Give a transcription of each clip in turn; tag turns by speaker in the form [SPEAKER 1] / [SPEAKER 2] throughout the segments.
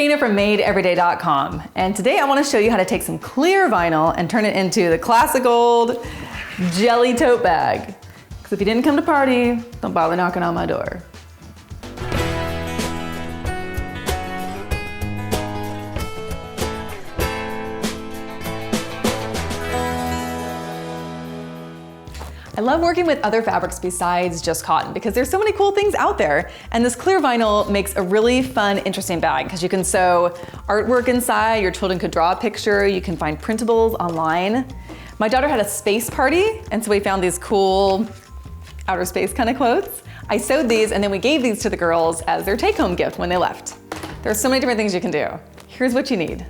[SPEAKER 1] Christina from MadeEveryday.com, and today I want to show you how to take some clear vinyl and turn it into the classic old jelly tote bag. Because if you didn't come to party, don't bother knocking on my door. I love working with other fabrics besides just cotton because there's so many cool things out there. And this clear vinyl makes a really fun, interesting bag because you can sew artwork inside, your children could draw a picture, you can find printables online. My daughter had a space party, and so we found these cool outer space kind of quotes. I sewed these and then we gave these to the girls as their take-home gift when they left. There's so many different things you can do. Here's what you need.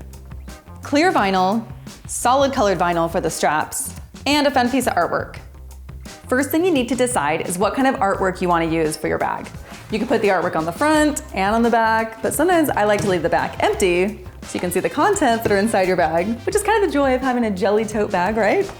[SPEAKER 1] Clear vinyl, solid colored vinyl for the straps, and a fun piece of artwork. First thing you need to decide is what kind of artwork you want to use for your bag. You can put the artwork on the front and on the back, but sometimes I like to leave the back empty so you can see the contents that are inside your bag, which is kind of the joy of having a jelly tote bag, right?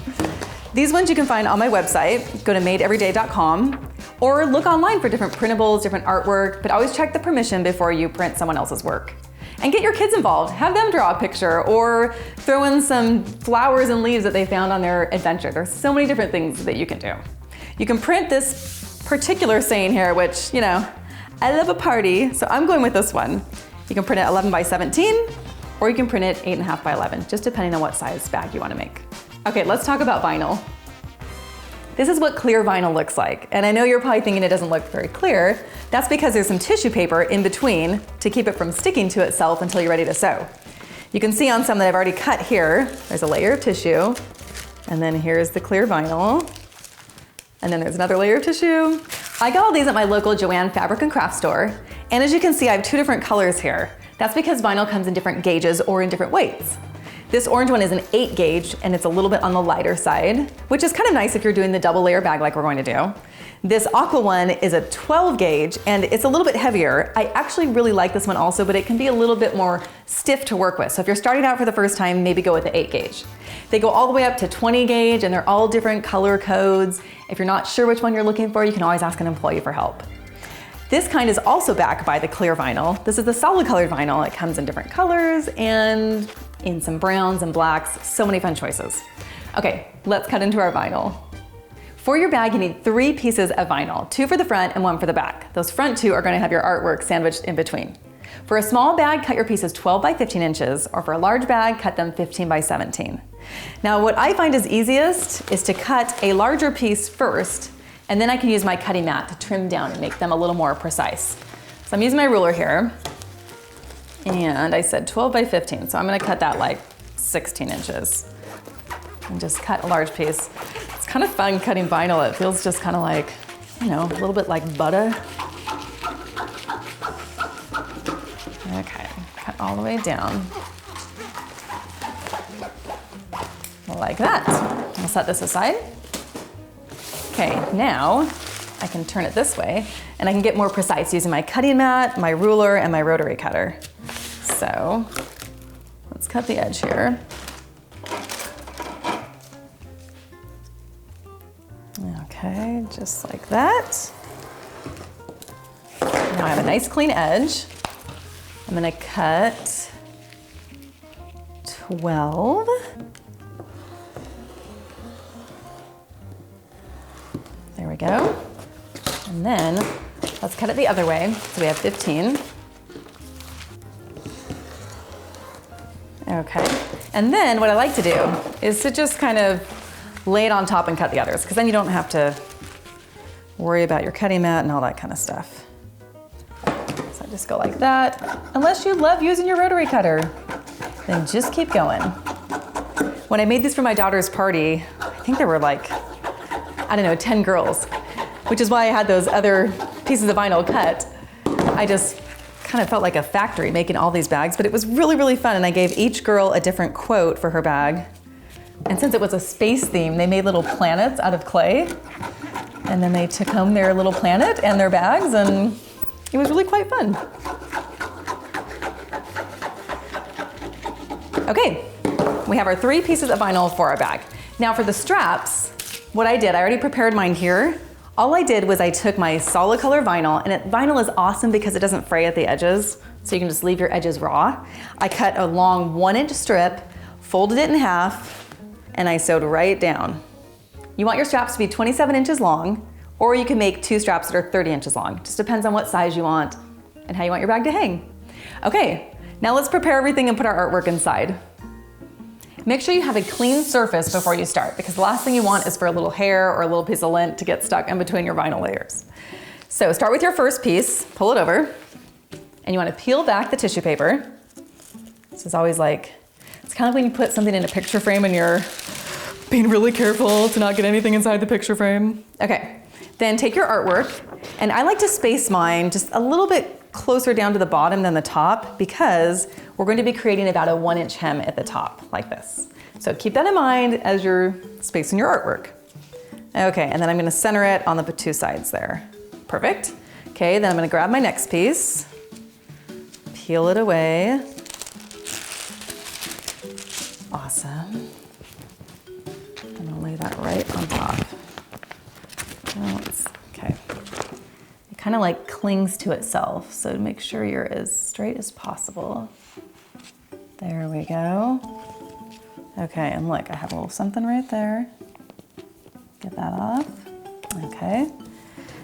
[SPEAKER 1] These ones you can find on my website. Go to MadeEveryday.com or look online for different printables, different artwork, but always check the permission before you print someone else's work. And get your kids involved. Have them draw a picture or throw in some flowers and leaves that they found on their adventure. There's so many different things that you can do. You can print this particular saying here, which, you know, I love a party, so I'm going with this one. You can print it 11 by 17, or you can print it 8.5 by 11, just depending on what size bag you want to make. Okay, let's talk about vinyl. This is what clear vinyl looks like. And I know you're probably thinking it doesn't look very clear. That's because there's some tissue paper in between to keep it from sticking to itself until you're ready to sew. You can see on some that I've already cut here, there's a layer of tissue, and then here's the clear vinyl. And then there's another layer of tissue. I got all these at my local Joann Fabric and Craft store. And as you can see, I have two different colors here. That's because vinyl comes in different gauges or in different weights. This orange one is an 8 gauge and it's a little bit on the lighter side, which is kind of nice if you're doing the double layer bag like we're going to do. This aqua one is a 12 gauge and it's a little bit heavier. I actually really like this one also, but it can be a little bit more stiff to work with. So if you're starting out for the first time, maybe go with the 8 gauge. They go all the way up to 20 gauge and they're all different color codes. If you're not sure which one you're looking for, you can always ask an employee for help. This kind is also backed by the clear vinyl. This is the solid colored vinyl. It comes in different colors and in some browns and blacks. So many fun choices. Okay, let's cut into our vinyl. For your bag, you need 3 pieces of vinyl, 2 for the front and 1 for the back. Those front 2 are going to have your artwork sandwiched in between. For a small bag, cut your pieces 12 by 15 inches, or for a large bag, cut them 15 by 17. Now, what I find is easiest is to cut a larger piece first, and then I can use my cutting mat to trim down and make them a little more precise. So I'm using my ruler here, and I said 12 by 15, so I'm gonna cut that like 16 inches. And just cut a large piece. It's kind of fun cutting vinyl. It feels just kind of like, you know, a little bit like butter. Okay, cut all the way down. Like that. I'll set this aside. Okay, now I can turn it this way and I can get more precise using my cutting mat, my ruler, and my rotary cutter. So let's cut the edge here. Okay, just like that. Now I have a nice clean edge. I'm gonna cut 12. There we go. And then let's cut it the other way. So we have 15. Okay. And then what I like to do is to just kind of lay it on top and cut the others, because then you don't have to worry about your cutting mat and all that kind of stuff. So I just go like that. Unless you love using your rotary cutter, then just keep going. When I made these for my daughter's party, I think there were like, I don't know, 10 girls, which is why I had those other pieces of vinyl cut. I just kind of felt like a factory making all these bags, but it was really, really fun. And I gave each girl a different quote for her bag. And since it was a space theme, they made little planets out of clay. And then they took home their little planet and their bags, and it was really quite fun. Okay, we have our 3 pieces of vinyl for our bag. Now for the straps, what I did, I already prepared mine here All I did was I took my solid color vinyl, and vinyl is awesome because it doesn't fray at the edges, so you can just leave your edges raw. I cut a long 1-inch strip, folded it in half, and I sewed right down. You want your straps to be 27 inches long, or you can make 2 straps that are 30 inches long. Just depends on what size you want and how you want your bag to hang. Okay, now let's prepare everything and put our artwork inside. Make sure you have a clean surface before you start, because the last thing you want is for a little hair or a little piece of lint to get stuck in between your vinyl layers. So start with your first piece, pull it over, and you want to peel back the tissue paper. This is always like, it's kind of when you put something in a picture frame and you're being really careful to not get anything inside the picture frame. Okay, then take your artwork, and I like to space mine just a little bit closer down to the bottom than the top, because we're going to be creating about a 1-inch hem at the top, like this. So keep that in mind as you're spacing your artwork. Okay, and then I'm going to center it on the 2 sides there. Perfect. Okay, then I'm going to grab my next piece, peel it away. Awesome. I'm going to lay that right on top. Okay. It kind of like clings to itself, so make sure you're as straight as possible. There we go. Okay, and look, I have a little something right there. Get that off. Okay.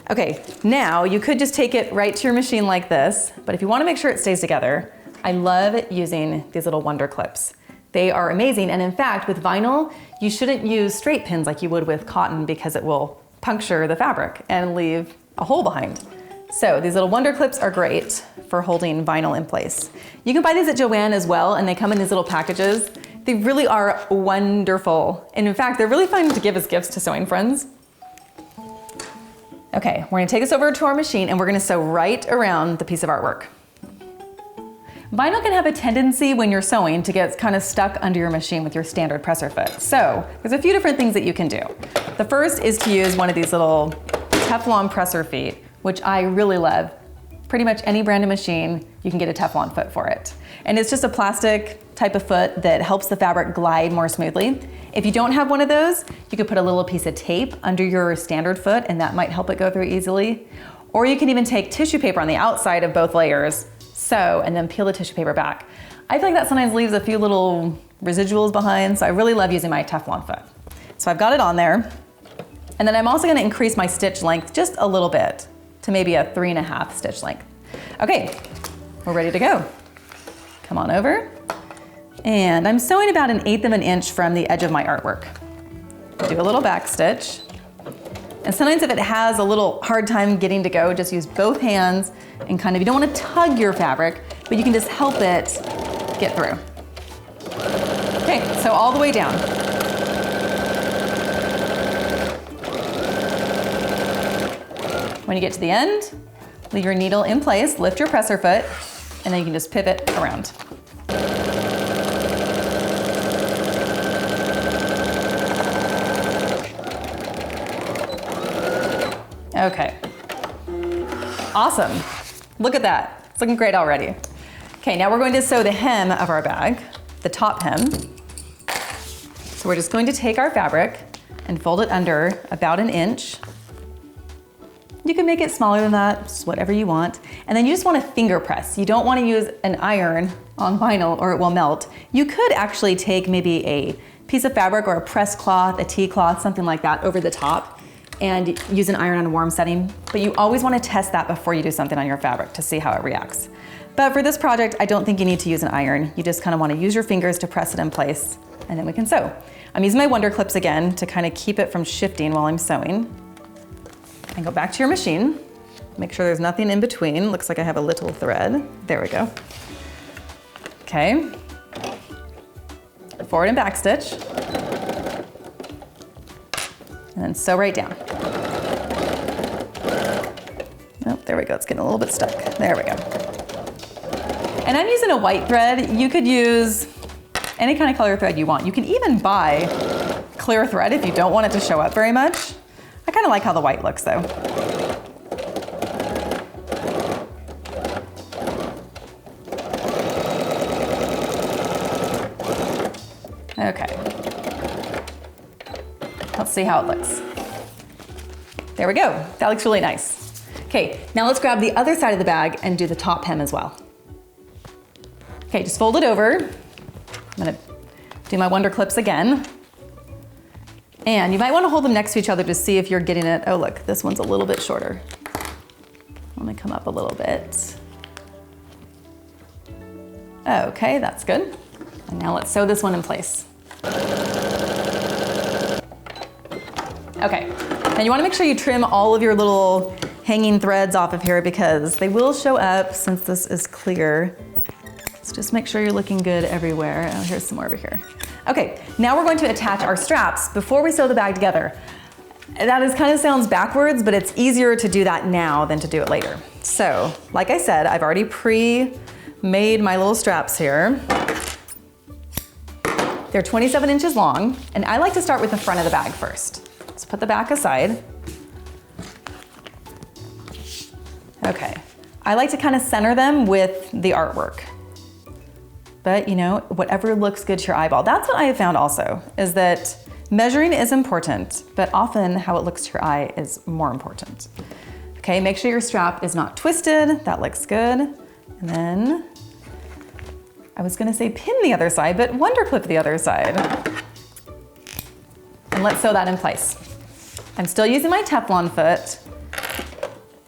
[SPEAKER 1] Okay, now you could just take it right to your machine like this, but if you want to make sure it stays together, I love using these little wonder clips. They are amazing, and in fact, with vinyl, you shouldn't use straight pins like you would with cotton, because it will puncture the fabric and leave a hole behind. So these little wonder clips are great for holding vinyl in place. You can buy these at Joann as well, and they come in these little packages. They really are wonderful. And in fact, they're really fun to give as gifts to sewing friends. Okay, we're gonna take this over to our machine, and we're gonna sew right around the piece of artwork. Vinyl can have a tendency when you're sewing to get kind of stuck under your machine with your standard presser foot. So there's a few different things that you can do. The first is to use one of these little Teflon presser feet, which I really love. Pretty much any brand of machine, you can get a Teflon foot for it. And it's just a plastic type of foot that helps the fabric glide more smoothly. If you don't have one of those, you could put a little piece of tape under your standard foot, and that might help it go through easily. Or you can even take tissue paper on the outside of both layers, sew, and then peel the tissue paper back. I feel like that sometimes leaves a few little residuals behind, so I really love using my Teflon foot. So I've got it on there. And then I'm also gonna increase my stitch length just a little bit to maybe a 3.5 stitch length. Okay, we're ready to go. Come on over. And I'm sewing about 1/8 of an inch from the edge of my artwork. Do a little back stitch. And sometimes if it has a little hard time getting to go, just use both hands and kind of, you don't want to tug your fabric, but you can just help it get through. Okay, so all the way down. When you get to the end, leave your needle in place, lift your presser foot, and then you can just pivot around. Okay, awesome. Look at that, it's looking great already. Okay, now we're going to sew the hem of our bag, the top hem. So we're just going to take our fabric and fold it under about 1 inch. You can make it smaller than that, just whatever you want. And then you just want to finger press. You don't want to use an iron on vinyl or it will melt. You could actually take maybe a piece of fabric or a press cloth, a tea cloth, something like that over the top, and use an iron on a warm setting, but you always want to test that before you do something on your fabric to see how it reacts. But for this project, I don't think you need to use an iron. You just kind of want to use your fingers to press it in place, and then we can sew. I'm using my wonder clips again to kind of keep it from shifting while I'm sewing. And go back to your machine. Make sure there's nothing in between. Looks like I have a little thread. There we go. Okay. Forward and back stitch. And then sew right down. Oh, there we go, it's getting a little bit stuck. There we go. And I'm using a white thread. You could use any kind of color thread you want. You can even buy clear thread if you don't want it to show up very much. I kind of like how the white looks though. Okay. Let's see how it looks. There we go. That looks really nice. Okay, now let's grab the other side of the bag and do the top hem as well. Okay, just fold it over. I'm gonna do my wonder clips again. And you might want to hold them next to each other to see if you're getting it. Oh look, this one's a little bit shorter. Let me come up a little bit. Okay, that's good. And now let's sew this one in place. Okay, now you want to make sure you trim all of your little hanging threads off of here because they will show up since this is clear. So just make sure you're looking good everywhere. Oh, here's some more over here. Okay, now we're going to attach our straps before we sew the bag together. That is kind of sounds backwards, but it's easier to do that now than to do it later. So, like I said, I've already pre-made my little straps here. They're 27 inches long, and I like to start with the front of the bag first. Let's put the back aside. Okay, I like to kind of center them with the artwork. But you know, whatever looks good to your eyeball. That's what I have found also, is that measuring is important, but often how it looks to your eye is more important. Okay, make sure your strap is not twisted. That looks good. And then, I was gonna say pin the other side, but wonder clip the other side. And let's sew that in place. I'm still using my Teflon foot,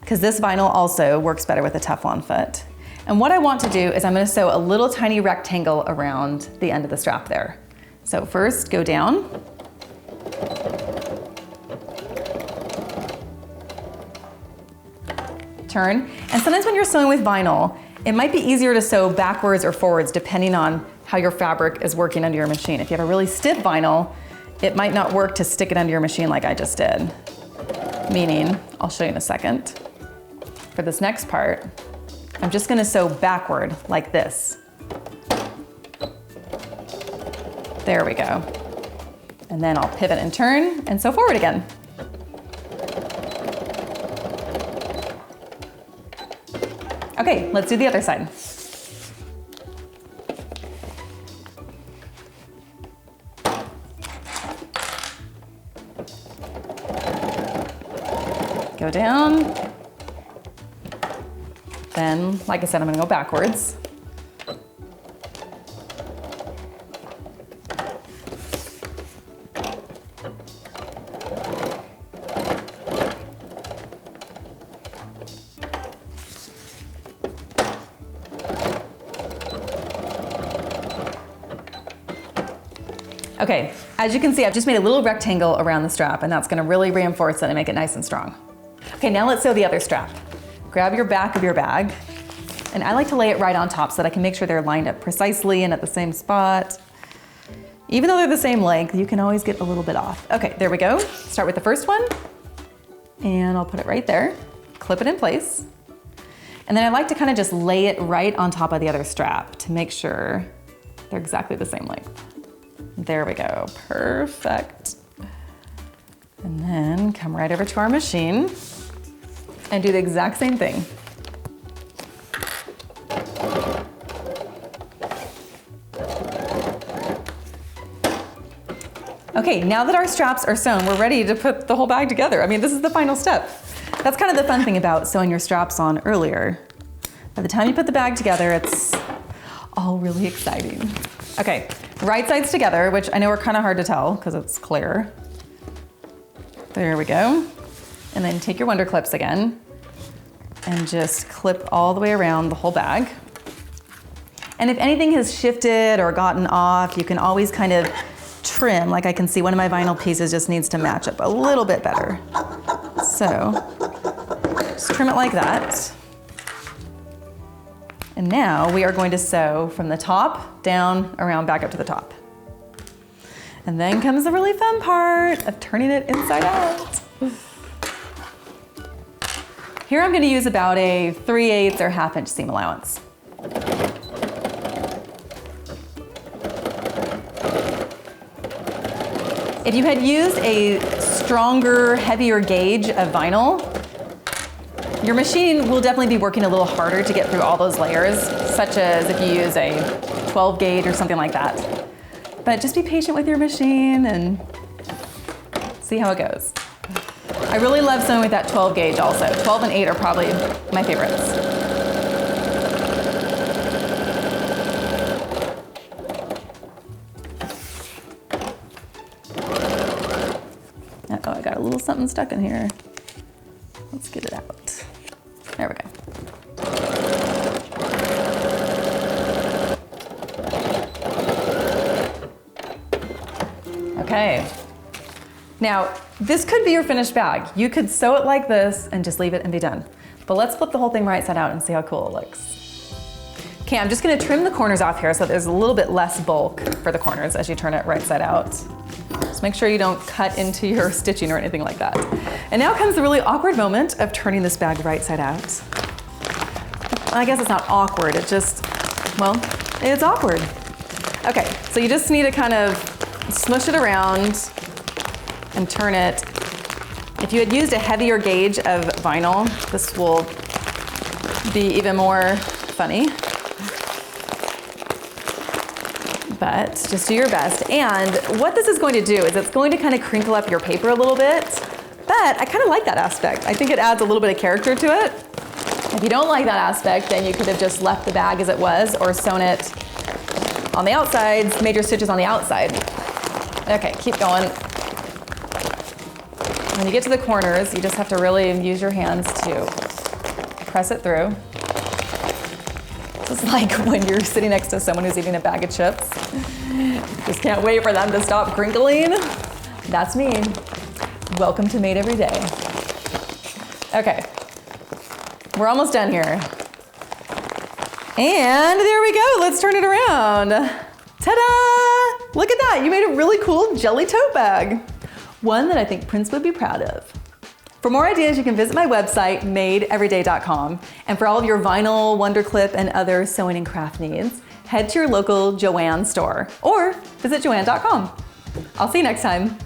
[SPEAKER 1] because this vinyl also works better with a Teflon foot. And what I want to do is I'm going to sew a little tiny rectangle around the end of the strap there. So first, go down. Turn. And sometimes when you're sewing with vinyl, it might be easier to sew backwards or forwards depending on how your fabric is working under your machine. If you have a really stiff vinyl, it might not work to stick it under your machine like I just did. Meaning, I'll show you in a second. For this next part, I'm just gonna sew backward like this. There we go. And then I'll pivot and turn and sew forward again. Okay, let's do the other side. Go down. Then, like I said, I'm gonna go backwards. Okay, as you can see, I've just made a little rectangle around the strap, and that's gonna really reinforce it and make it nice and strong. Okay, now let's sew the other strap. Grab your back of your bag, and I like to lay it right on top so that I can make sure they're lined up precisely and at the same spot. Even though they're the same length, you can always get a little bit off. Okay, there we go. Start with the first one, and I'll put it right there, clip it in place. And then I like to kind of just lay it right on top of the other strap to make sure they're exactly the same length. There we go, perfect. And then come right over to our machine and do the exact same thing. Okay, now that our straps are sewn, we're ready to put the whole bag together. I mean, this is the final step. That's kind of the fun thing about sewing your straps on earlier. By the time you put the bag together, it's all really exciting. Okay, right sides together, which I know are kind of hard to tell because it's clear. There we go. And then take your wonder clips again and just clip all the way around the whole bag. And if anything has shifted or gotten off, you can always kind of trim. Like I can see one of my vinyl pieces just needs to match up a little bit better. So just trim it like that. And now we are going to sew from the top down, around, back up to the top. And then comes the really fun part of turning it inside out. Here I'm going to use about a 3/8 or 1/2 inch seam allowance. If you had used a stronger, heavier gauge of vinyl, your machine will definitely be working a little harder to get through all those layers, such as if you use a 12 gauge or something like that. But just be patient with your machine and see how it goes. I really love sewing with that 12 gauge also. 12 and 8 are probably my favorites. Oh, I got a little something stuck in here. Let's get it out. There we go. Okay. Now, this could be your finished bag. You could sew it like this and just leave it and be done. But let's flip the whole thing right side out and see how cool it looks. Okay, I'm just gonna trim the corners off here so there's a little bit less bulk for the corners as you turn it right side out. Just make sure you don't cut into your stitching or anything like that. And now comes the really awkward moment of turning this bag right side out. I guess it's not awkward, it just, well, it's awkward. Okay, so you just need to kind of smush it around and turn it. If you had used a heavier gauge of vinyl, this will be even more funny. But just do your best. And what this is going to do is it's going to kind of crinkle up your paper a little bit, but I kind of like that aspect. I think it adds a little bit of character to it. If you don't like that aspect, then you could have just left the bag as it was or sewn it on the outsides, made your stitches on the outside. Okay, keep going. When you get to the corners, you just have to really use your hands to press it through. It's like when you're sitting next to someone who's eating a bag of chips. Just can't wait for them to stop crinkling. That's me. Welcome to Made Every Day. Okay, we're almost done here. And there we go, let's turn it around. Ta-da! Look at that, you made a really cool jelly tote bag. One that I think Prince would be proud of. For more ideas, you can visit my website, madeeveryday.com. And for all of your vinyl, wonder clip, and other sewing and craft needs, head to your local Joann store or visit joann.com. I'll see you next time.